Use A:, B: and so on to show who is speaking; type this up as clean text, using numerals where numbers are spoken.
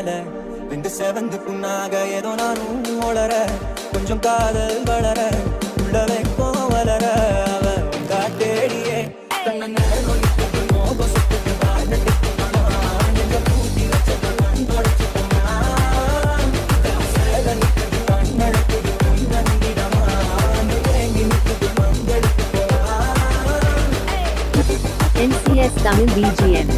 A: மேல ரெண்டு செவந்து புண்ணாக ஏதோ நானும் ஒளர கொஞ்சம் காதல் வளர உள்ள வைக்கும் வளர அவன் காட்டேடியே தன்னை மோகம் சுட்டு வாழ்ந்துட்டு பூட்டி வச்சது
B: NCS Tamil BGM